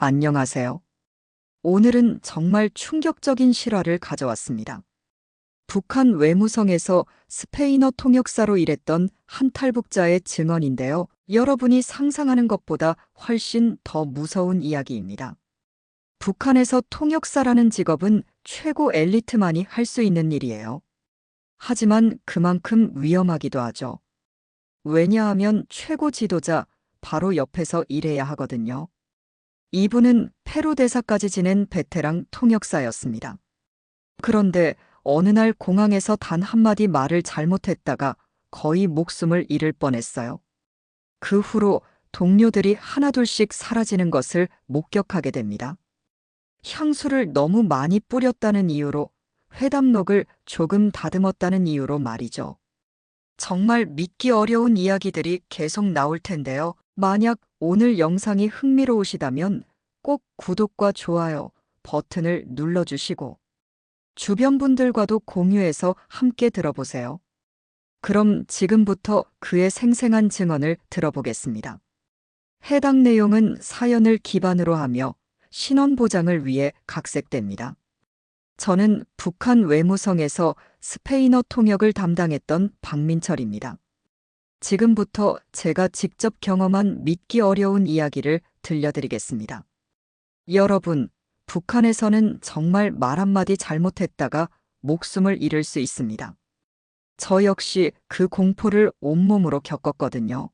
안녕하세요. 오늘은 정말 충격적인 실화를 가져왔습니다. 북한 외무성에서 스페인어 통역사로 일했던 한 탈북자의 증언인데요. 여러분이 상상하는 것보다 훨씬 더 무서운 이야기입니다. 북한에서 통역사라는 직업은 최고 엘리트만이 할 수 있는 일이에요. 하지만 그만큼 위험하기도 하죠. 왜냐하면 최고 지도자 바로 옆에서 일해야 하거든요. 이분은 페루 대사까지 지낸 베테랑 통역사였습니다. 그런데 어느 날 공항에서 단 한마디 말을 잘못했다가 거의 목숨을 잃을 뻔했어요. 그 후로 동료들이 하나둘씩 사라지는 것을 목격하게 됩니다. 향수를 너무 많이 뿌렸다는 이유로, 회담록을 조금 다듬었다는 이유로 말이죠. 정말 믿기 어려운 이야기들이 계속 나올 텐데요. 만약 오늘 영상이 흥미로우시다면 꼭 구독과 좋아요 버튼을 눌러주시고 주변 분들과도 공유해서 함께 들어보세요. 그럼 지금부터 그의 생생한 증언을 들어보겠습니다. 해당 내용은 사연을 기반으로 하며 신원 보장을 위해 각색됩니다. 저는 북한 외무성에서 스페인어 통역을 담당했던 박민철입니다. 지금부터 제가 직접 경험한 믿기 어려운 이야기를 들려드리겠습니다. 여러분, 북한에서는 정말 말 한마디 잘못했다가 목숨을 잃을 수 있습니다. 저 역시 그 공포를 온몸으로 겪었거든요.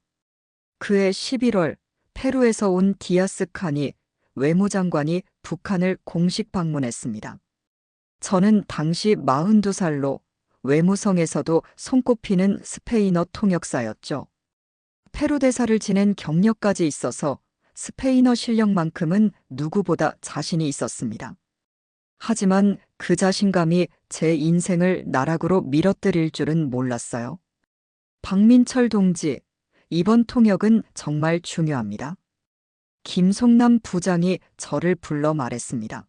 그해 11월, 페루에서 온 디아스 카니 외무장관이 북한을 공식 방문했습니다. 저는 당시 42살로 외무성에서도 손꼽히는 스페인어 통역사였죠. 페루 대사를 지낸 경력까지 있어서 스페인어 실력만큼은 누구보다 자신이 있었습니다. 하지만 그 자신감이 제 인생을 나락으로 밀어뜨릴 줄은 몰랐어요. 박민철 동지, 이번 통역은 정말 중요합니다. 김송남 부장이 저를 불러 말했습니다.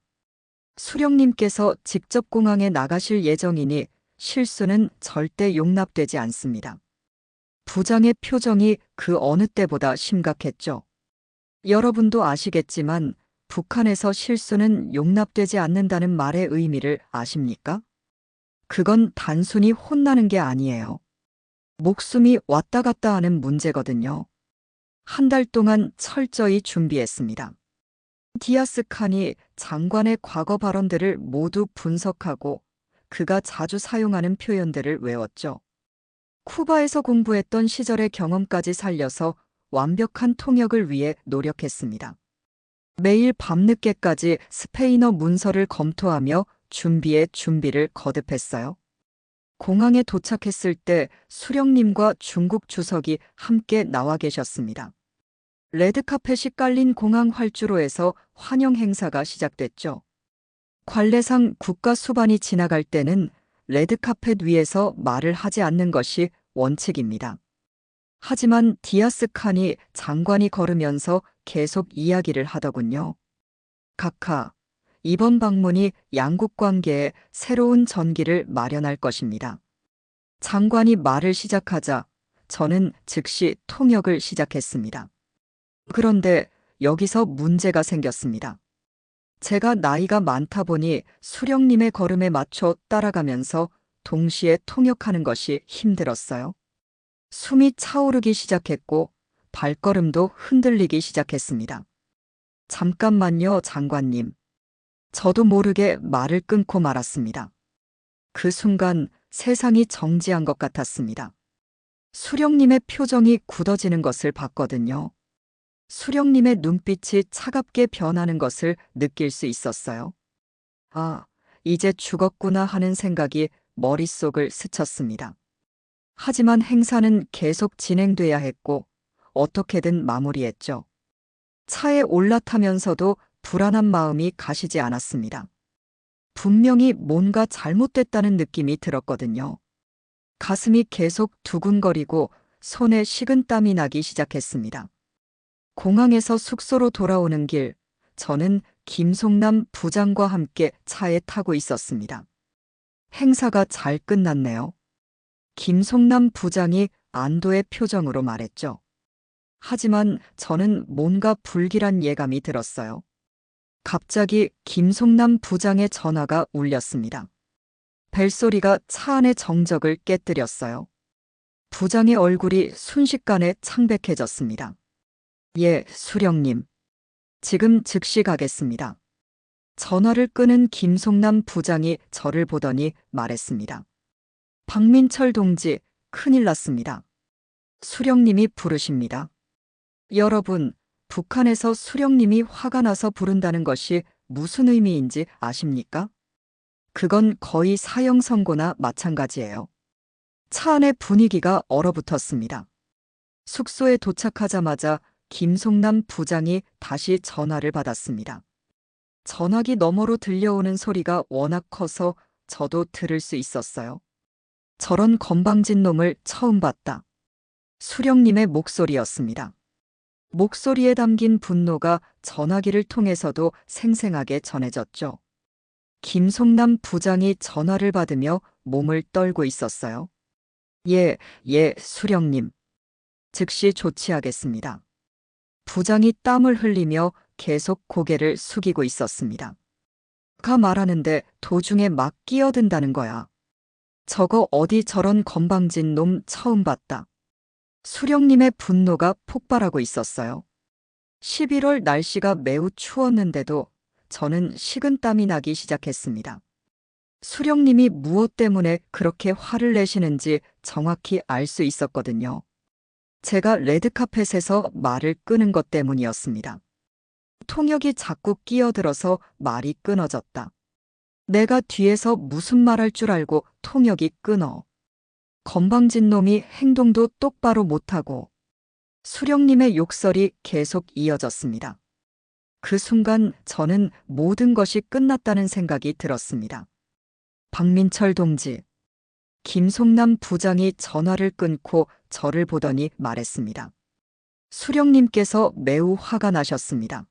수령님께서 직접 공항에 나가실 예정이니 실수는 절대 용납되지 않습니다. 부장의 표정이 그 어느 때보다 심각했죠. 여러분도 아시겠지만 북한에서 실수는 용납되지 않는다는 말의 의미를 아십니까? 그건 단순히 혼나는 게 아니에요. 목숨이 왔다 갔다 하는 문제거든요. 한 달 동안 철저히 준비했습니다. 디아스 칸이 장관의 과거 발언들을 모두 분석하고 그가 자주 사용하는 표현들을 외웠죠. 쿠바에서 공부했던 시절의 경험까지 살려서 완벽한 통역을 위해 노력했습니다. 매일 밤늦게까지 스페인어 문서를 검토하며 준비에 준비를 거듭했어요. 공항에 도착했을 때 수령님과 중국 주석이 함께 나와 계셨습니다. 레드카펫이 깔린 공항 활주로에서 환영 행사가 시작됐죠. 관례상 국가 수반이 지나갈 때는 레드카펫 위에서 말을 하지 않는 것이 원칙입니다. 하지만 디아스 칸이 장관이 걸으면서 계속 이야기를 하더군요. 각하, 이번 방문이 양국 관계에 새로운 전기를 마련할 것입니다. 장관이 말을 시작하자 저는 즉시 통역을 시작했습니다. 그런데 여기서 문제가 생겼습니다. 제가 나이가 많다 보니 수령님의 걸음에 맞춰 따라가면서 동시에 통역하는 것이 힘들었어요. 숨이 차오르기 시작했고 발걸음도 흔들리기 시작했습니다. 잠깐만요, 장관님. 저도 모르게 말을 끊고 말았습니다. 그 순간 세상이 정지한 것 같았습니다. 수령님의 표정이 굳어지는 것을 봤거든요. 수령님의 눈빛이 차갑게 변하는 것을 느낄 수 있었어요. 아, 이제 죽었구나 하는 생각이 머릿속을 스쳤습니다. 하지만 행사는 계속 진행돼야 했고 어떻게든 마무리했죠. 차에 올라타면서도 불안한 마음이 가시지 않았습니다. 분명히 뭔가 잘못됐다는 느낌이 들었거든요. 가슴이 계속 두근거리고 손에 식은땀이 나기 시작했습니다. 공항에서 숙소로 돌아오는 길, 저는 김송남 부장과 함께 차에 타고 있었습니다. 행사가 잘 끝났네요. 김송남 부장이 안도의 표정으로 말했죠. 하지만 저는 뭔가 불길한 예감이 들었어요. 갑자기 김송남 부장의 전화가 울렸습니다. 벨소리가 차 안의 정적을 깨뜨렸어요. 부장의 얼굴이 순식간에 창백해졌습니다. 예, 수령님. 지금 즉시 가겠습니다. 전화를 끊은 김송남 부장이 저를 보더니 말했습니다. 박민철 동지, 큰일 났습니다. 수령님이 부르십니다. 여러분, 북한에서 수령님이 화가 나서 부른다는 것이 무슨 의미인지 아십니까? 그건 거의 사형 선고나 마찬가지예요. 차 안의 분위기가 얼어붙었습니다. 숙소에 도착하자마자 김송남 부장이 다시 전화를 받았습니다. 전화기 너머로 들려오는 소리가 워낙 커서 저도 들을 수 있었어요. 저런 건방진 놈을 처음 봤다. 수령님의 목소리였습니다. 목소리에 담긴 분노가 전화기를 통해서도 생생하게 전해졌죠. 김송남 부장이 전화를 받으며 몸을 떨고 있었어요. 예, 수령님. 즉시 조치하겠습니다. 부장이 땀을 흘리며 계속 고개를 숙이고 있었습니다. 가 말하는데 도중에 막 끼어든다는 거야. 저거 어디 저런 건방진 놈 처음 봤다. 수령님의 분노가 폭발하고 있었어요. 11월 날씨가 매우 추웠는데도 저는 식은땀이 나기 시작했습니다. 수령님이 무엇 때문에 그렇게 화를 내시는지 정확히 알 수 있었거든요. 제가 레드카펫에서 말을 끄는 것 때문이었습니다. 통역이 자꾸 끼어들어서 말이 끊어졌다. 내가 뒤에서 무슨 말할 줄 알고 통역이 끊어. 건방진 놈이 행동도 똑바로 못하고. 수령님의 욕설이 계속 이어졌습니다. 그 순간 저는 모든 것이 끝났다는 생각이 들었습니다. 박민철 동지. 김송남 부장이 전화를 끊고 저를 보더니 말했습니다. 수령님께서 매우 화가 나셨습니다.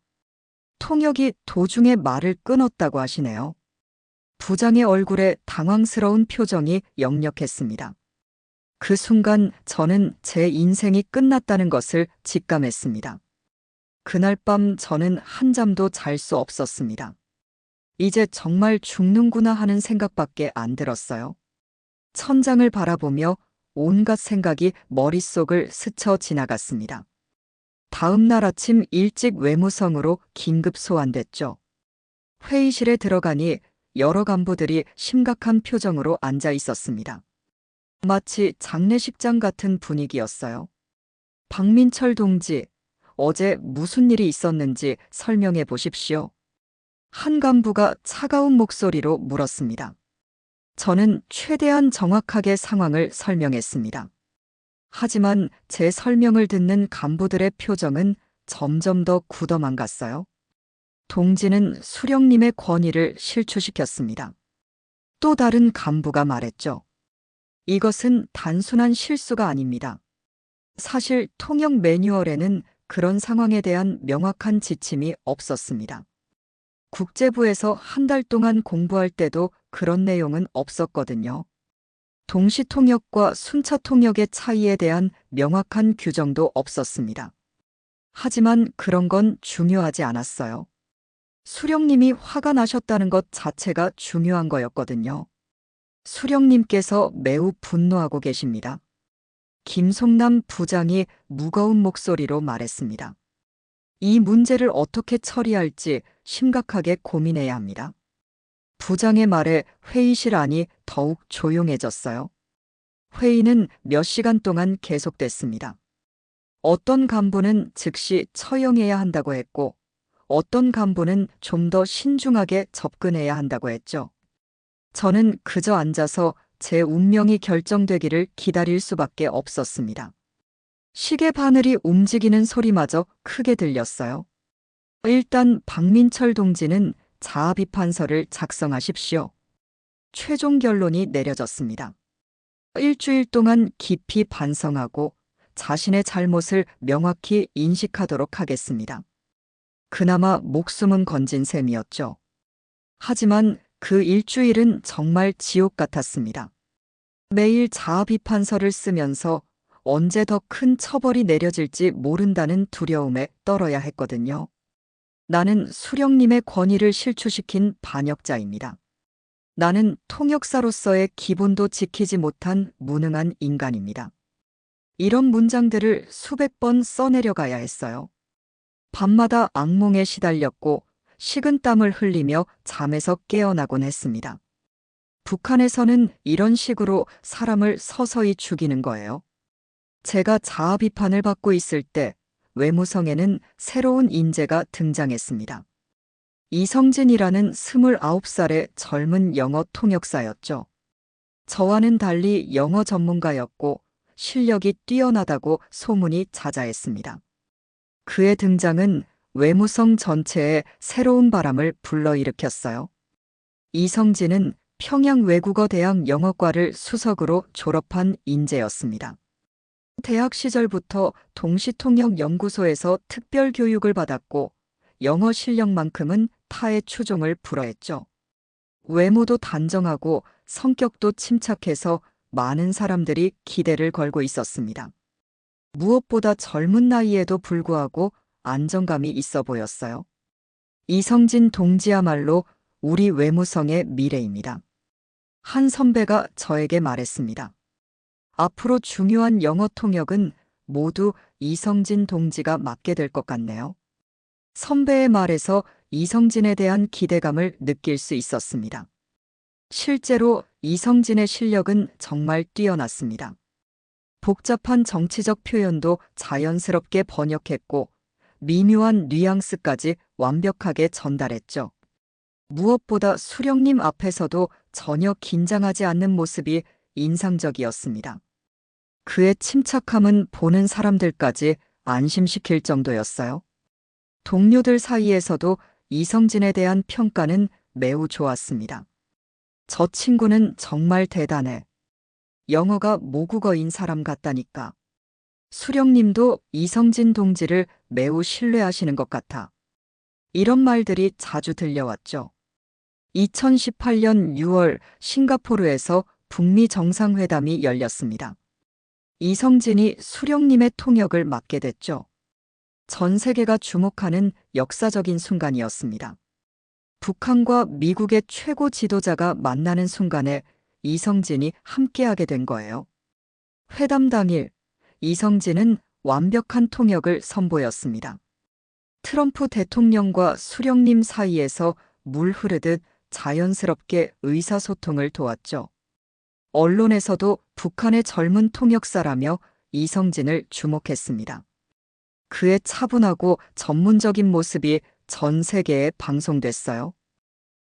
통역이 도중에 말을 끊었다고 하시네요. 부장의 얼굴에 당황스러운 표정이 역력했습니다. 그 순간 저는 제 인생이 끝났다는 것을 직감했습니다. 그날 밤 저는 한잠도 잘 수 없었습니다. 이제 정말 죽는구나 하는 생각밖에 안 들었어요. 천장을 바라보며 온갖 생각이 머릿속을 스쳐 지나갔습니다. 다음 날 아침 일찍 외무성으로 긴급 소환됐죠. 회의실에 들어가니 여러 간부들이 심각한 표정으로 앉아 있었습니다. 마치 장례식장 같은 분위기였어요. 박민철 동지, 어제 무슨 일이 있었는지 설명해 보십시오. 한 간부가 차가운 목소리로 물었습니다. 저는 최대한 정확하게 상황을 설명했습니다. 하지만 제 설명을 듣는 간부들의 표정은 점점 더 굳어만 갔어요. 동지는 수령님의 권위를 실추시켰습니다. 또 다른 간부가 말했죠. 이것은 단순한 실수가 아닙니다. 사실 통역 매뉴얼에는 그런 상황에 대한 명확한 지침이 없었습니다. 국제부에서 한 달 동안 공부할 때도 그런 내용은 없었거든요. 동시 통역과 순차 통역의 차이에 대한 명확한 규정도 없었습니다. 하지만 그런 건 중요하지 않았어요. 수령님이 화가 나셨다는 것 자체가 중요한 거였거든요. 수령님께서 매우 분노하고 계십니다. 김송남 부장이 무거운 목소리로 말했습니다. 이 문제를 어떻게 처리할지 심각하게 고민해야 합니다. 부장의 말에 회의실 안이 더욱 조용해졌어요. 회의는 몇 시간 동안 계속됐습니다. 어떤 간부는 즉시 처형해야 한다고 했고, 어떤 간부는 좀 더 신중하게 접근해야 한다고 했죠. 저는 그저 앉아서 제 운명이 결정되기를 기다릴 수밖에 없었습니다. 시계 바늘이 움직이는 소리마저 크게 들렸어요. 일단 박민철 동지는 자아비판서를 작성하십시오. 최종 결론이 내려졌습니다. 일주일 동안 깊이 반성하고 자신의 잘못을 명확히 인식하도록 하겠습니다. 그나마 목숨은 건진 셈이었죠. 하지만 그 일주일은 정말 지옥 같았습니다. 매일 자아비판서를 쓰면서 언제 더 큰 처벌이 내려질지 모른다는 두려움에 떨어야 했거든요. 나는 수령님의 권위를 실추시킨 반역자입니다. 나는 통역사로서의 기본도 지키지 못한 무능한 인간입니다. 이런 문장들을 수백 번 써내려가야 했어요. 밤마다 악몽에 시달렸고 식은땀을 흘리며 잠에서 깨어나곤 했습니다. 북한에서는 이런 식으로 사람을 서서히 죽이는 거예요. 제가 자아 비판을 받고 있을 때 외무성에는 새로운 인재가 등장했습니다. 이성진이라는 29살의 젊은 영어 통역사였죠. 저와는 달리 영어 전문가였고 실력이 뛰어나다고 소문이 자자했습니다. 그의 등장은 외무성 전체에 새로운 바람을 불러일으켰어요. 이성진은 평양외국어대학 영어과를 수석으로 졸업한 인재였습니다. 대학 시절부터 동시통역연구소에서 특별 교육을 받았고 영어 실력만큼은 타의 추종을 불허했죠. 외모도 단정하고 성격도 침착해서 많은 사람들이 기대를 걸고 있었습니다. 무엇보다 젊은 나이에도 불구하고 안정감이 있어 보였어요. 이성진 동지야말로 우리 외무성의 미래입니다. 한 선배가 저에게 말했습니다. 앞으로 중요한 영어 통역은 모두 이성진 동지가 맡게 될 것 같네요. 선배의 말에서 이성진에 대한 기대감을 느낄 수 있었습니다. 실제로 이성진의 실력은 정말 뛰어났습니다. 복잡한 정치적 표현도 자연스럽게 번역했고 미묘한 뉘앙스까지 완벽하게 전달했죠. 무엇보다 수령님 앞에서도 전혀 긴장하지 않는 모습이 인상적이었습니다. 그의 침착함은 보는 사람들까지 안심시킬 정도였어요. 동료들 사이에서도 이성진에 대한 평가는 매우 좋았습니다. 저 친구는 정말 대단해. 영어가 모국어인 사람 같다니까. 수령님도 이성진 동지를 매우 신뢰하시는 것 같아. 이런 말들이 자주 들려왔죠. 2018년 6월 싱가포르에서 북미 정상회담이 열렸습니다. 이성진이 수령님의 통역을 맡게 됐죠. 전 세계가 주목하는 역사적인 순간이었습니다. 북한과 미국의 최고 지도자가 만나는 순간에 이성진이 함께하게 된 거예요. 회담 당일, 이성진은 완벽한 통역을 선보였습니다. 트럼프 대통령과 수령님 사이에서 물 흐르듯 자연스럽게 의사소통을 도왔죠. 언론에서도 북한의 젊은 통역사라며 이성진을 주목했습니다. 그의 차분하고 전문적인 모습이 전 세계에 방송됐어요.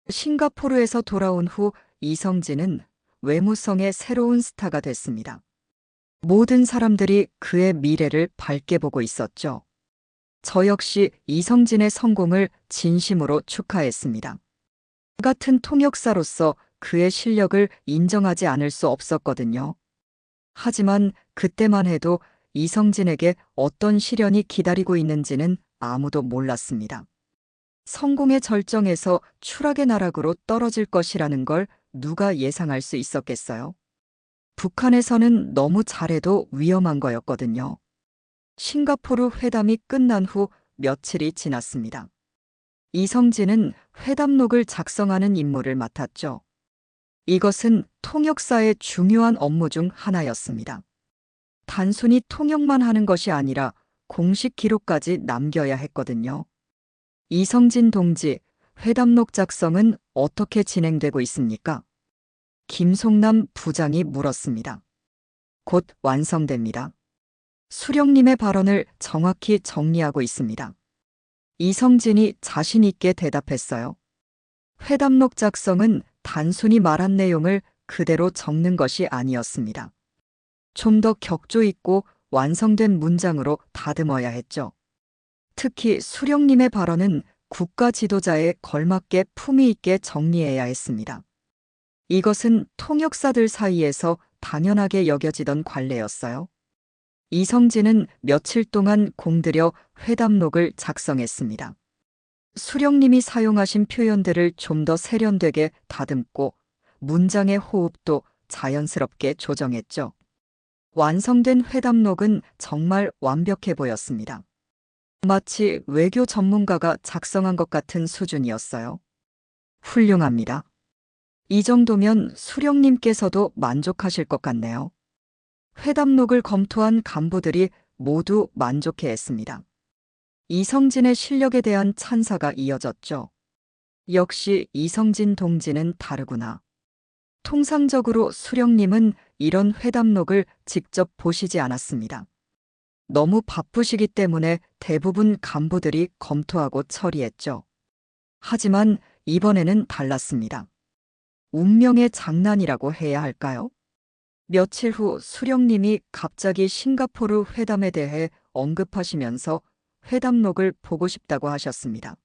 싱가포르에서 돌아온 후 이성진은 외무성의 새로운 스타가 됐습니다. 모든 사람들이 그의 미래를 밝게 보고 있었죠. 저 역시 이성진의 성공을 진심으로 축하했습니다. 같은 통역사로서 그의 실력을 인정하지 않을 수 없었거든요. 하지만 그때만 해도 이성진에게 어떤 시련이 기다리고 있는지는 아무도 몰랐습니다. 성공의 절정에서 추락의 나락으로 떨어질 것이라는 걸 누가 예상할 수 있었겠어요? 북한에서는 너무 잘해도 위험한 거였거든요. 싱가포르 회담이 끝난 후 며칠이 지났습니다. 이성진은 회담록을 작성하는 임무를 맡았죠. 이것은 통역사의 중요한 업무 중 하나였습니다. 단순히 통역만 하는 것이 아니라 공식 기록까지 남겨야 했거든요. 이성진 동지, 회담록 작성은 어떻게 진행되고 있습니까? 김송남 부장이 물었습니다. 곧 완성됩니다. 수령님의 발언을 정확히 정리하고 있습니다. 이성진이 자신 있게 대답했어요. 회담록 작성은 단순히 말한 내용을 그대로 적는 것이 아니었습니다. 좀 더 격조 있고 완성된 문장으로 다듬어야 했죠. 특히 수령님의 발언은 국가 지도자에 걸맞게 품위 있게 정리해야 했습니다. 이것은 통역사들 사이에서 당연하게 여겨지던 관례였어요. 이성진은 며칠 동안 공들여 회담록을 작성했습니다. 수령님이 사용하신 표현들을 좀 더 세련되게 다듬고 문장의 호흡도 자연스럽게 조정했죠. 완성된 회담록은 정말 완벽해 보였습니다. 마치 외교 전문가가 작성한 것 같은 수준이었어요. 훌륭합니다. 이 정도면 수령님께서도 만족하실 것 같네요. 회담록을 검토한 간부들이 모두 만족해 했습니다. 이성진의 실력에 대한 찬사가 이어졌죠. 역시 이성진 동지는 다르구나. 통상적으로 수령님은 이런 회담록을 직접 보시지 않았습니다. 너무 바쁘시기 때문에 대부분 간부들이 검토하고 처리했죠. 하지만 이번에는 달랐습니다. 운명의 장난이라고 해야 할까요? 며칠 후 수령님이 갑자기 싱가포르 회담에 대해 언급하시면서 회담록을 보고 싶다고 하셨습니다.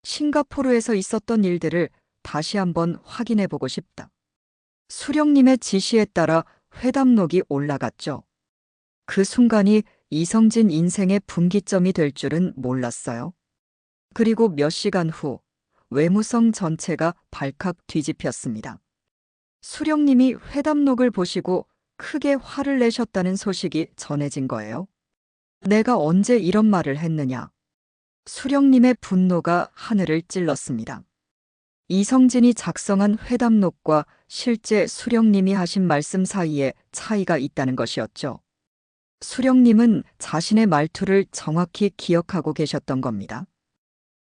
싱가포르에서 있었던 일들을 다시 한번 확인해 보고 싶다. 수령님의 지시에 따라 회담록이 올라갔죠. 그 순간이 이성진 인생의 분기점이 될 줄은 몰랐어요. 그리고 몇 시간 후 외무성 전체가 발칵 뒤집혔습니다. 수령님이 회담록을 보시고 크게 화를 내셨다는 소식이 전해진 거예요. 내가 언제 이런 말을 했느냐. 수령님의 분노가 하늘을 찔렀습니다. 이성진이 작성한 회담록과 실제 수령님이 하신 말씀 사이에 차이가 있다는 것이었죠. 수령님은 자신의 말투를 정확히 기억하고 계셨던 겁니다.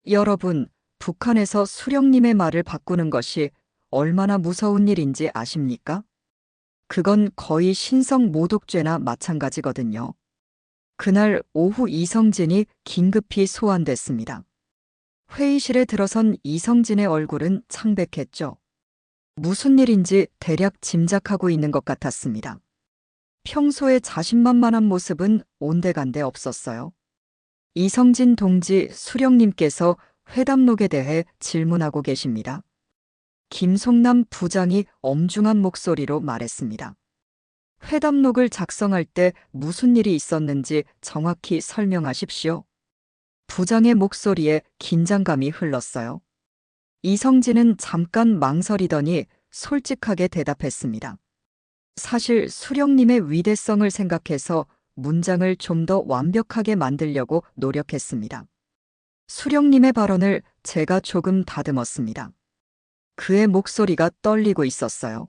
여러분, 북한에서 수령님의 말을 바꾸는 것이 얼마나 무서운 일인지 아십니까? 그건 거의 신성 모독죄나 마찬가지거든요. 그날 오후 이성진이 긴급히 소환됐습니다. 회의실에 들어선 이성진의 얼굴은 창백했죠. 무슨 일인지 대략 짐작하고 있는 것 같았습니다. 평소에 자신만만한 모습은 온데간데 없었어요. 이성진 동지 수령님께서 회담록에 대해 질문하고 계십니다. 김송남 부장이 엄중한 목소리로 말했습니다. 회담록을 작성할 때 무슨 일이 있었는지 정확히 설명하십시오. 부장의 목소리에 긴장감이 흘렀어요. 이성진은 잠깐 망설이더니 솔직하게 대답했습니다. 사실 수령님의 위대성을 생각해서 문장을 좀 더 완벽하게 만들려고 노력했습니다. 수령님의 발언을 제가 조금 다듬었습니다. 그의 목소리가 떨리고 있었어요.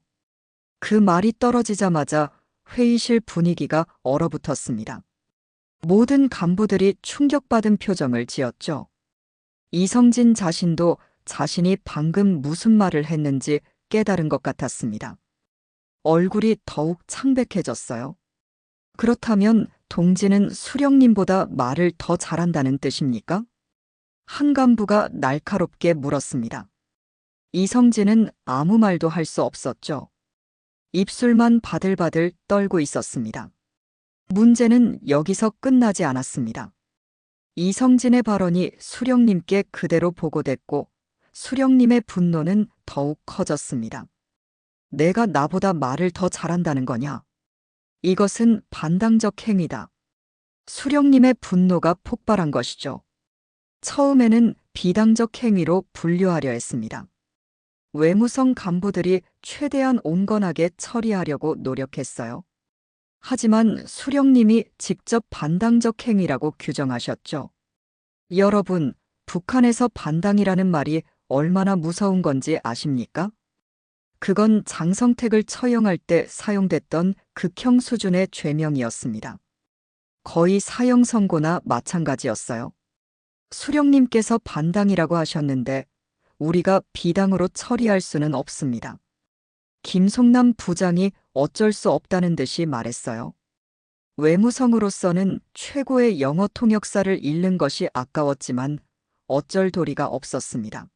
그 말이 떨어지자마자 회의실 분위기가 얼어붙었습니다. 모든 간부들이 충격받은 표정을 지었죠. 이성진 자신도 자신이 방금 무슨 말을 했는지 깨달은 것 같았습니다. 얼굴이 더욱 창백해졌어요. 그렇다면 동지는 수령님보다 말을 더 잘한다는 뜻입니까? 한 간부가 날카롭게 물었습니다. 이성진은 아무 말도 할 수 없었죠. 입술만 바들바들 떨고 있었습니다. 문제는 여기서 끝나지 않았습니다. 이성진의 발언이 수령님께 그대로 보고됐고 수령님의 분노는 더욱 커졌습니다. 내가 나보다 말을 더 잘한다는 거냐? 이것은 반당적 행위다. 수령님의 분노가 폭발한 것이죠. 처음에는 비당적 행위로 분류하려 했습니다. 외무성 간부들이 최대한 온건하게 처리하려고 노력했어요. 하지만 수령님이 직접 반당적 행위라고 규정하셨죠. 여러분, 북한에서 반당이라는 말이 얼마나 무서운 건지 아십니까? 그건 장성택을 처형할 때 사용됐던 극형 수준의 죄명이었습니다. 거의 사형 선고나 마찬가지였어요. 수령님께서 반당이라고 하셨는데 우리가 비당으로 처리할 수는 없습니다. 김송남 부장이 어쩔 수 없다는 듯이 말했어요. 외무성으로서는 최고의 영어 통역사를 잃는 것이 아까웠지만 어쩔 도리가 없었습니다.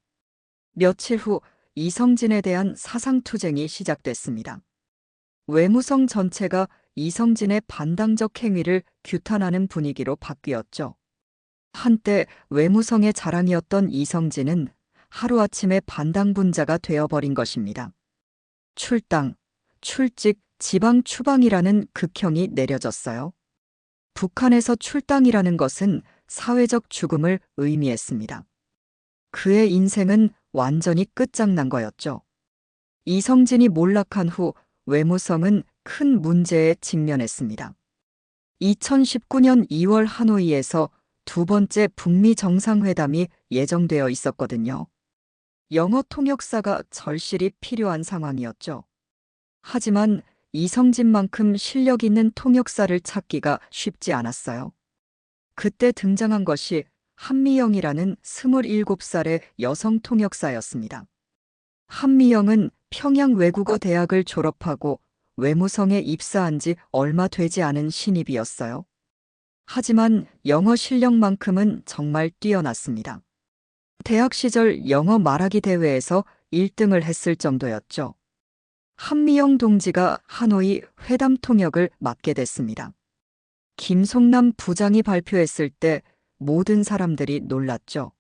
며칠 후 이성진에 대한 사상투쟁이 시작됐습니다. 외무성 전체가 이성진의 반당적 행위를 규탄하는 분위기로 바뀌었죠. 한때 외무성의 자랑이었던 이성진은 하루아침에 반당분자가 되어버린 것입니다. 출당, 출직, 지방 추방이라는 극형이 내려졌어요. 북한에서 출당이라는 것은 사회적 죽음을 의미했습니다. 그의 인생은 완전히 끝장난 거였죠. 이성진이 몰락한 후 외무성은 큰 문제에 직면했습니다. 2019년 2월 하노이에서 두 번째 북미 정상회담이 예정되어 있었거든요. 영어 통역사가 절실히 필요한 상황이었죠. 하지만 이성진만큼 실력 있는 통역사를 찾기가 쉽지 않았어요. 그때 등장한 것이 한미영이라는 27살의 여성 통역사였습니다. 한미영은 평양 외국어 대학을 졸업하고 외무성에 입사한 지 얼마 되지 않은 신입이었어요. 하지만 영어 실력만큼은 정말 뛰어났습니다. 대학 시절 영어 말하기 대회에서 1등을 했을 정도였죠. 한미영 동지가 하노이 회담 통역을 맡게 됐습니다. 김송남 부장이 발표했을 때 모든 사람들이 놀랐죠.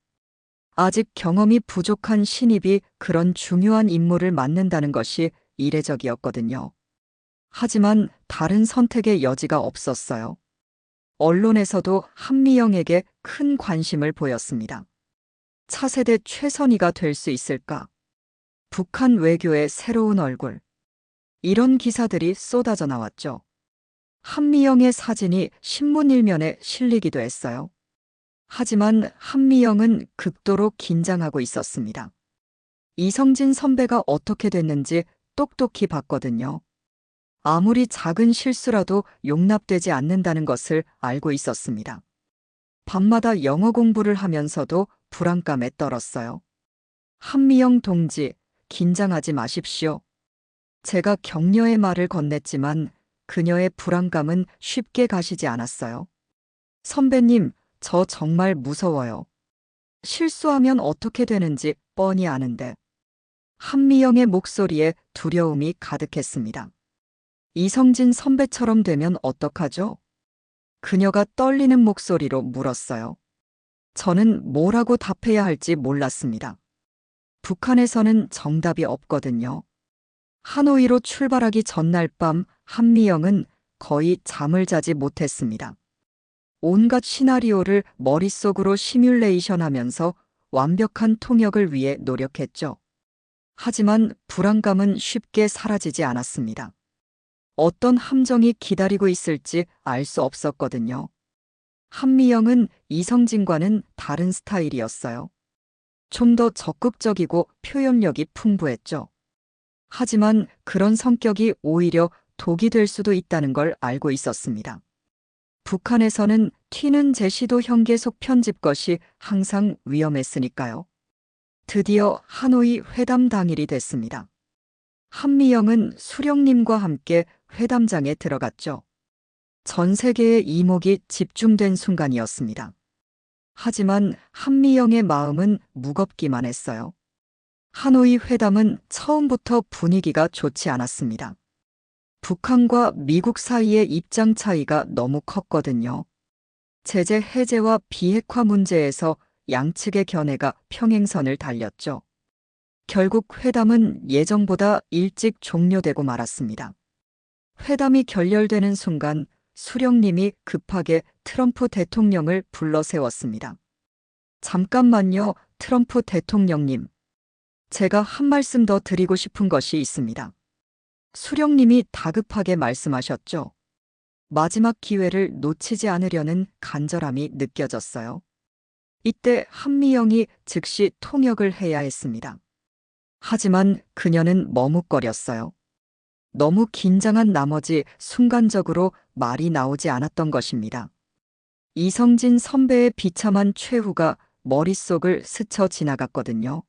아직 경험이 부족한 신입이 그런 중요한 임무를 맡는다는 것이 이례적이었거든요. 하지만 다른 선택의 여지가 없었어요. 언론에서도 한미영에게 큰 관심을 보였습니다. 차세대 최선희가 될 수 있을까? 북한 외교의 새로운 얼굴. 이런 기사들이 쏟아져 나왔죠. 한미영의 사진이 신문 일면에 실리기도 했어요. 하지만 한미영은 극도로 긴장하고 있었습니다. 이성진 선배가 어떻게 됐는지 똑똑히 봤거든요. 아무리 작은 실수라도 용납되지 않는다는 것을 알고 있었습니다. 밤마다 영어 공부를 하면서도 불안감에 떨었어요. 한미영 동지, 긴장하지 마십시오. 제가 격려의 말을 건넸지만 그녀의 불안감은 쉽게 가시지 않았어요. 선배님, 저 정말 무서워요. 실수하면 어떻게 되는지 뻔히 아는데. 한미영의 목소리에 두려움이 가득했습니다. 이성진 선배처럼 되면 어떡하죠? 그녀가 떨리는 목소리로 물었어요. 저는 뭐라고 답해야 할지 몰랐습니다. 북한에서는 정답이 없거든요. 하노이로 출발하기 전날 밤 한미영은 거의 잠을 자지 못했습니다. 온갖 시나리오를 머릿속으로 시뮬레이션하면서 완벽한 통역을 위해 노력했죠. 하지만 불안감은 쉽게 사라지지 않았습니다. 어떤 함정이 기다리고 있을지 알 수 없었거든요. 한미영은 이성진과는 다른 스타일이었어요. 좀 더 적극적이고 표현력이 풍부했죠. 하지만 그런 성격이 오히려 독이 될 수도 있다는 걸 알고 있었습니다. 북한에서는 튀는 제시도 형계속 편집 것이 항상 위험했으니까요. 드디어 하노이 회담 당일이 됐습니다. 한미영은 수령님과 함께 회담장에 들어갔죠. 전 세계의 이목이 집중된 순간이었습니다. 하지만 한미영의 마음은 무겁기만 했어요. 하노이 회담은 처음부터 분위기가 좋지 않았습니다. 북한과 미국 사이의 입장 차이가 너무 컸거든요. 제재 해제와 비핵화 문제에서 양측의 견해가 평행선을 달렸죠. 결국 회담은 예정보다 일찍 종료되고 말았습니다. 회담이 결렬되는 순간 수령님이 급하게 트럼프 대통령을 불러 세웠습니다. 잠깐만요, 트럼프 대통령님. 제가 한 말씀 더 드리고 싶은 것이 있습니다. 수령님이 다급하게 말씀하셨죠. 마지막 기회를 놓치지 않으려는 간절함이 느껴졌어요. 이때 한미영이 즉시 통역을 해야 했습니다. 하지만 그녀는 머뭇거렸어요. 너무 긴장한 나머지 순간적으로 말이 나오지 않았던 것입니다. 이성진 선배의 비참한 최후가 머릿속을 스쳐 지나갔거든요.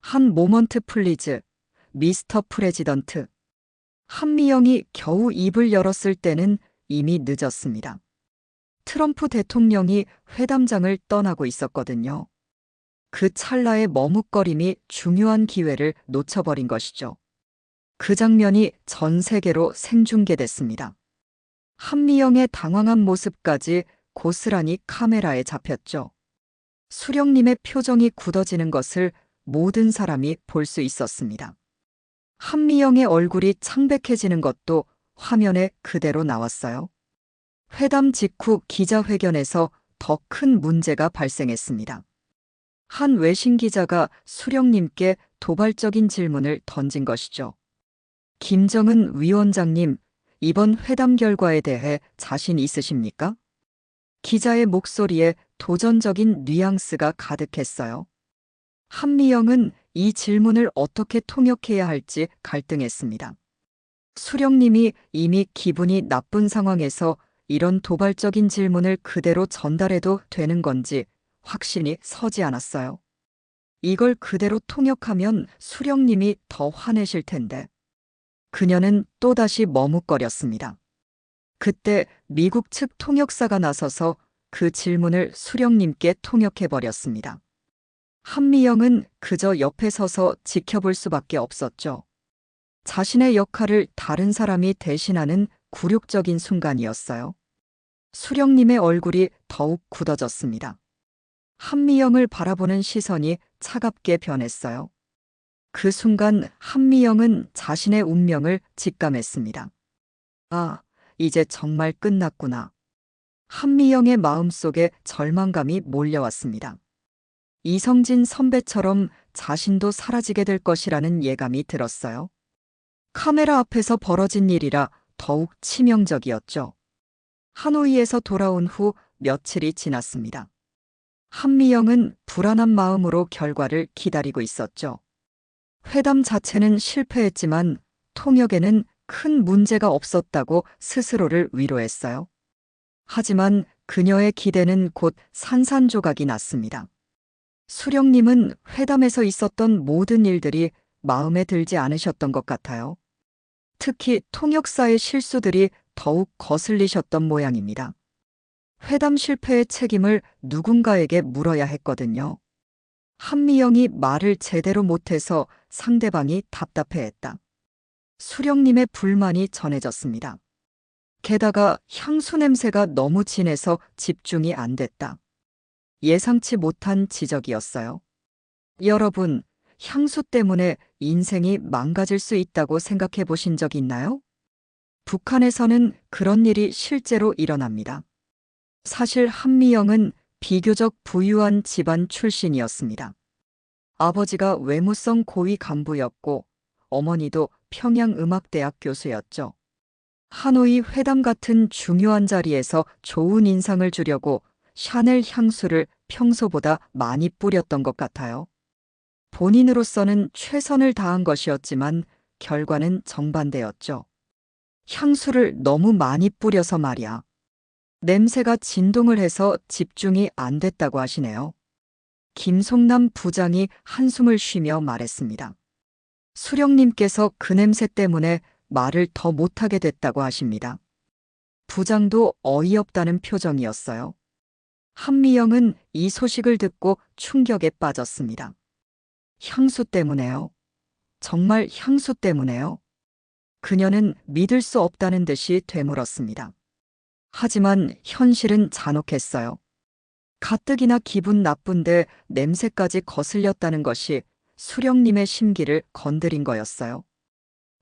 한 모먼트 플리즈, 미스터 프레지던트. 한미영이 겨우 입을 열었을 때는 이미 늦었습니다. 트럼프 대통령이 회담장을 떠나고 있었거든요. 그 찰나의 머뭇거림이 중요한 기회를 놓쳐버린 것이죠. 그 장면이 전 세계로 생중계됐습니다. 한미영의 당황한 모습까지 고스란히 카메라에 잡혔죠. 수령님의 표정이 굳어지는 것을 모든 사람이 볼 수 있었습니다. 한미영의 얼굴이 창백해지는 것도 화면에 그대로 나왔어요. 회담 직후 기자회견에서 더 큰 문제가 발생했습니다. 한 외신 기자가 수령님께 도발적인 질문을 던진 것이죠. 김정은 위원장님, 이번 회담 결과에 대해 자신 있으십니까? 기자의 목소리에 도전적인 뉘앙스가 가득했어요. 한미영은 이 질문을 어떻게 통역해야 할지 갈등했습니다. 수령님이 이미 기분이 나쁜 상황에서 이런 도발적인 질문을 그대로 전달해도 되는 건지 확신이 서지 않았어요. 이걸 그대로 통역하면 수령님이 더 화내실 텐데. 그녀는 또다시 머뭇거렸습니다. 그때 미국 측 통역사가 나서서 그 질문을 수령님께 통역해버렸습니다. 한미영은 그저 옆에 서서 지켜볼 수밖에 없었죠. 자신의 역할을 다른 사람이 대신하는 굴욕적인 순간이었어요. 수령님의 얼굴이 더욱 굳어졌습니다. 한미영을 바라보는 시선이 차갑게 변했어요. 그 순간 한미영은 자신의 운명을 직감했습니다. 아, 이제 정말 끝났구나. 한미영의 마음속에 절망감이 몰려왔습니다. 이성진 선배처럼 자신도 사라지게 될 것이라는 예감이 들었어요. 카메라 앞에서 벌어진 일이라 더욱 치명적이었죠. 하노이에서 돌아온 후 며칠이 지났습니다. 한미영은 불안한 마음으로 결과를 기다리고 있었죠. 회담 자체는 실패했지만 통역에는 큰 문제가 없었다고 스스로를 위로했어요. 하지만 그녀의 기대는 곧 산산조각이 났습니다. 수령님은 회담에서 있었던 모든 일들이 마음에 들지 않으셨던 것 같아요. 특히 통역사의 실수들이 더욱 거슬리셨던 모양입니다. 회담 실패의 책임을 누군가에게 물어야 했거든요. 한미영이 말을 제대로 못해서 상대방이 답답해했다. 수령님의 불만이 전해졌습니다. 게다가 향수 냄새가 너무 진해서 집중이 안 됐다. 예상치 못한 지적이었어요. 여러분, 향수 때문에 인생이 망가질 수 있다고 생각해 보신 적 있나요? 북한에서는 그런 일이 실제로 일어납니다. 사실 한미영은 비교적 부유한 집안 출신이었습니다. 아버지가 외무성 고위 간부였고 어머니도 평양음악대학 교수였죠. 하노이 회담 같은 중요한 자리에서 좋은 인상을 주려고 샤넬 향수를 평소보다 많이 뿌렸던 것 같아요. 본인으로서는 최선을 다한 것이었지만 결과는 정반대였죠. 향수를 너무 많이 뿌려서 말이야. 냄새가 진동을 해서 집중이 안 됐다고 하시네요. 김송남 부장이 한숨을 쉬며 말했습니다. 수령님께서 그 냄새 때문에 말을 더 못하게 됐다고 하십니다. 부장도 어이없다는 표정이었어요. 한미영은 이 소식을 듣고 충격에 빠졌습니다. 향수 때문에요. 정말 향수 때문에요. 그녀는 믿을 수 없다는 듯이 되물었습니다. 하지만 현실은 잔혹했어요. 가뜩이나 기분 나쁜데 냄새까지 거슬렸다는 것이 수령님의 심기를 건드린 거였어요.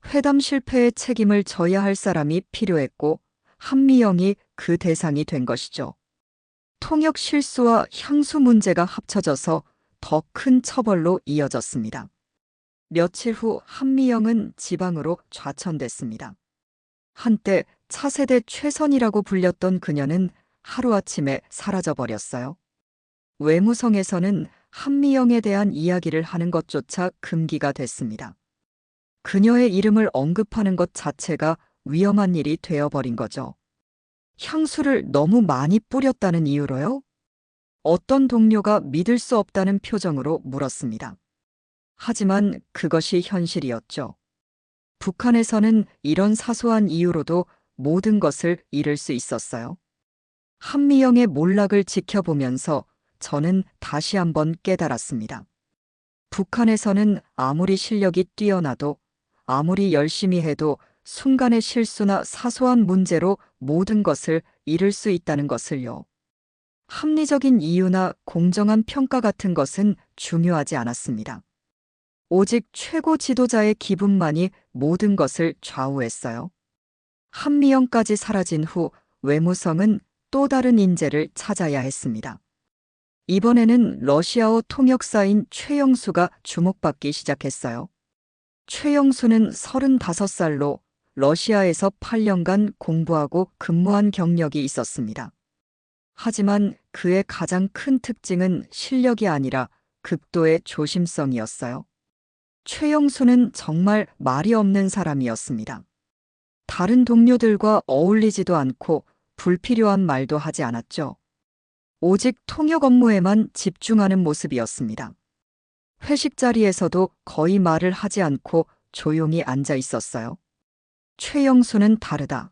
회담 실패의 책임을 져야 할 사람이 필요했고 한미영이 그 대상이 된 것이죠. 통역 실수와 향수 문제가 합쳐져서 더 큰 처벌로 이어졌습니다. 며칠 후 한미영은 지방으로 좌천됐습니다. 한때 차세대 최선이라고 불렸던 그녀는 하루아침에 사라져버렸어요. 외무성에서는 한미영에 대한 이야기를 하는 것조차 금기가 됐습니다. 그녀의 이름을 언급하는 것 자체가 위험한 일이 되어버린 거죠. 향수를 너무 많이 뿌렸다는 이유로요? 어떤 동료가 믿을 수 없다는 표정으로 물었습니다. 하지만 그것이 현실이었죠. 북한에서는 이런 사소한 이유로도 모든 것을 잃을 수 있었어요. 한미영의 몰락을 지켜보면서 저는 다시 한번 깨달았습니다. 북한에서는 아무리 실력이 뛰어나도 아무리 열심히 해도 순간의 실수나 사소한 문제로 모든 것을 잃을 수 있다는 것을요. 합리적인 이유나 공정한 평가 같은 것은 중요하지 않았습니다. 오직 최고 지도자의 기분만이 모든 것을 좌우했어요. 한미영까지 사라진 후 외무성은 또 다른 인재를 찾아야 했습니다. 이번에는 러시아어 통역사인 최영수가 주목받기 시작했어요. 최영수는 35살로 러시아에서 8년간 공부하고 근무한 경력이 있었습니다. 하지만 그의 가장 큰 특징은 실력이 아니라 극도의 조심성이었어요. 최영수는 정말 말이 없는 사람이었습니다. 다른 동료들과 어울리지도 않고 불필요한 말도 하지 않았죠. 오직 통역 업무에만 집중하는 모습이었습니다. 회식 자리에서도 거의 말을 하지 않고 조용히 앉아 있었어요. 최영수는 다르다.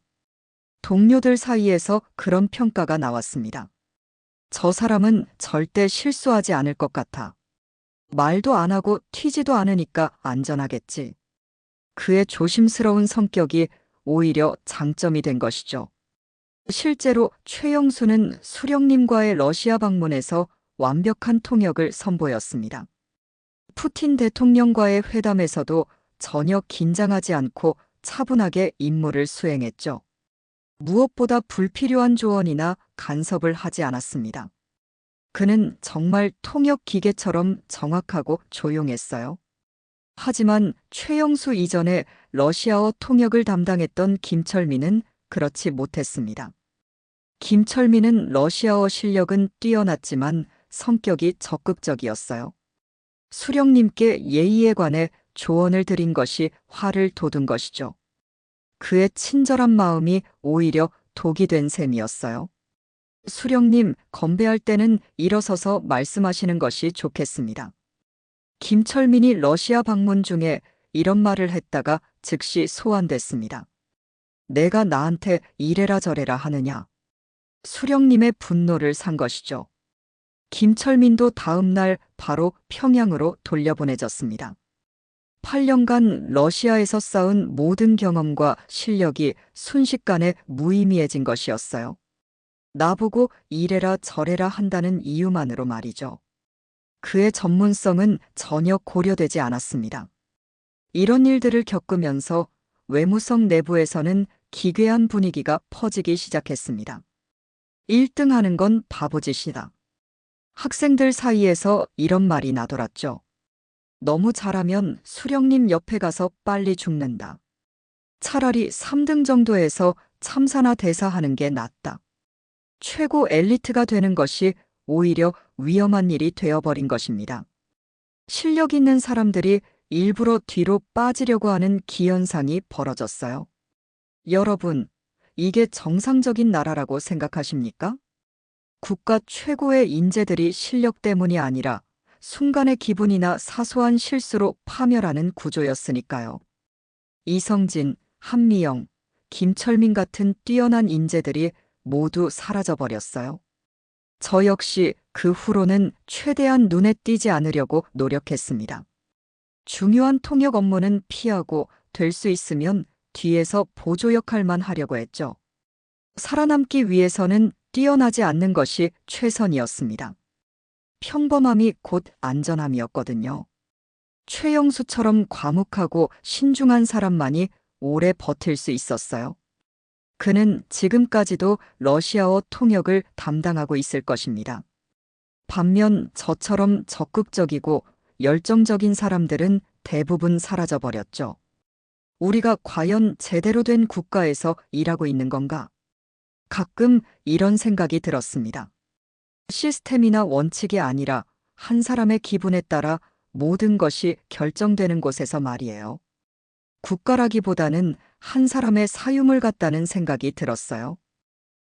동료들 사이에서 그런 평가가 나왔습니다. 저 사람은 절대 실수하지 않을 것 같아. 말도 안 하고 튀지도 않으니까 안전하겠지. 그의 조심스러운 성격이 오히려 장점이 된 것이죠. 실제로 최영수는 수령님과의 러시아 방문에서 완벽한 통역을 선보였습니다. 푸틴 대통령과의 회담에서도 전혀 긴장하지 않고 차분하게 임무를 수행했죠. 무엇보다 불필요한 조언이나 간섭을 하지 않았습니다. 그는 정말 통역 기계처럼 정확하고 조용했어요. 하지만 최영수 이전에 러시아어 통역을 담당했던 김철민은 그렇지 못했습니다. 김철민은 러시아어 실력은 뛰어났지만 성격이 적극적이었어요. 수령님께 예의에 관해 조언을 드린 것이 화를 돋운 것이죠. 그의 친절한 마음이 오히려 독이 된 셈이었어요. 수령님, 건배할 때는 일어서서 말씀하시는 것이 좋겠습니다. 김철민이 러시아 방문 중에 이런 말을 했다가 즉시 소환됐습니다. 내가 나한테 이래라 저래라 하느냐. 수령님의 분노를 산 것이죠. 김철민도 다음 날 바로 평양으로 돌려보내졌습니다. 8년간 러시아에서 쌓은 모든 경험과 실력이 순식간에 무의미해진 것이었어요. 나보고 이래라 저래라 한다는 이유만으로 말이죠. 그의 전문성은 전혀 고려되지 않았습니다. 이런 일들을 겪으면서 외무성 내부에서는 기괴한 분위기가 퍼지기 시작했습니다. 1등 하는 건 바보짓이다. 학생들 사이에서 이런 말이 나돌았죠. 너무 잘하면 수령님 옆에 가서 빨리 죽는다. 차라리 3등 정도에서 참사나 대사하는 게 낫다. 최고 엘리트가 되는 것이 오히려 위험한 일이 되어버린 것입니다. 실력 있는 사람들이 일부러 뒤로 빠지려고 하는 기현상이 벌어졌어요. 여러분, 이게 정상적인 나라라고 생각하십니까? 국가 최고의 인재들이 실력 때문이 아니라 순간의 기분이나 사소한 실수로 파멸하는 구조였으니까요. 이성진, 한미영, 김철민 같은 뛰어난 인재들이 모두 사라져버렸어요. 저 역시 그 후로는 최대한 눈에 띄지 않으려고 노력했습니다. 중요한 통역 업무는 피하고 될 수 있으면 뒤에서 보조 역할만 하려고 했죠. 살아남기 위해서는 뛰어나지 않는 것이 최선이었습니다. 평범함이 곧 안전함이었거든요. 최영수처럼 과묵하고 신중한 사람만이 오래 버틸 수 있었어요. 그는 지금까지도 러시아어 통역을 담당하고 있을 것입니다. 반면 저처럼 적극적이고 열정적인 사람들은 대부분 사라져버렸죠. 우리가 과연 제대로 된 국가에서 일하고 있는 건가? 가끔 이런 생각이 들었습니다. 시스템이나 원칙이 아니라 한 사람의 기분에 따라 모든 것이 결정되는 곳에서 말이에요. 국가라기보다는 한 사람의 사유물 같다는 생각이 들었어요.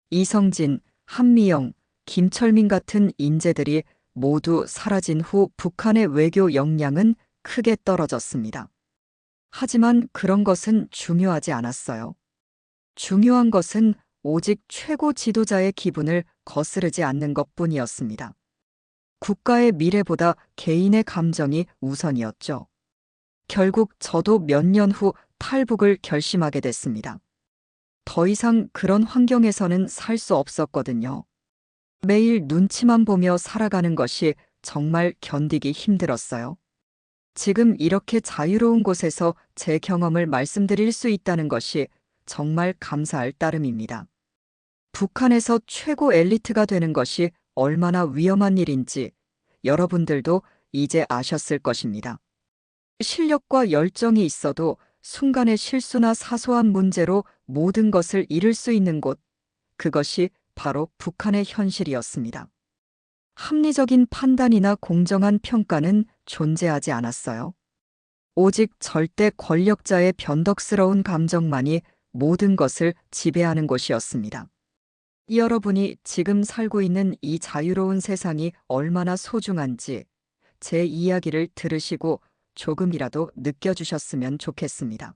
이성진, 한미영, 김철민 같은 인재들이 모두 사라진 후 북한의 외교 역량은 크게 떨어졌습니다. 하지만 그런 것은 중요하지 않았어요. 중요한 것은 오직 최고 지도자의 기분을 거스르지 않는 것뿐이었습니다. 국가의 미래보다 개인의 감정이 우선이었죠. 결국 저도 몇 년 후 탈북을 결심하게 됐습니다. 더 이상 그런 환경에서는 살 수 없었거든요. 매일 눈치만 보며 살아가는 것이 정말 견디기 힘들었어요. 지금 이렇게 자유로운 곳에서 제 경험을 말씀드릴 수 있다는 것이 정말 감사할 따름입니다. 북한에서 최고 엘리트가 되는 것이 얼마나 위험한 일인지 여러분들도 이제 아셨을 것입니다. 실력과 열정이 있어도 순간의 실수나 사소한 문제로 모든 것을 잃을 수 있는 곳, 그것이 바로 북한의 현실이었습니다. 합리적인 판단이나 공정한 평가는 존재하지 않았어요. 오직 절대 권력자의 변덕스러운 감정만이 모든 것을 지배하는 곳이었습니다. 여러분이 지금 살고 있는 이 자유로운 세상이 얼마나 소중한지 제 이야기를 들으시고 조금이라도 느껴주셨으면 좋겠습니다.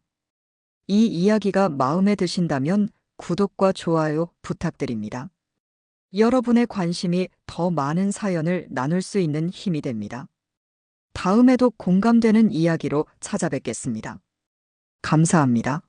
이 이야기가 마음에 드신다면 구독과 좋아요 부탁드립니다. 여러분의 관심이 더 많은 사연을 나눌 수 있는 힘이 됩니다. 다음에도 공감되는 이야기로 찾아뵙겠습니다. 감사합니다.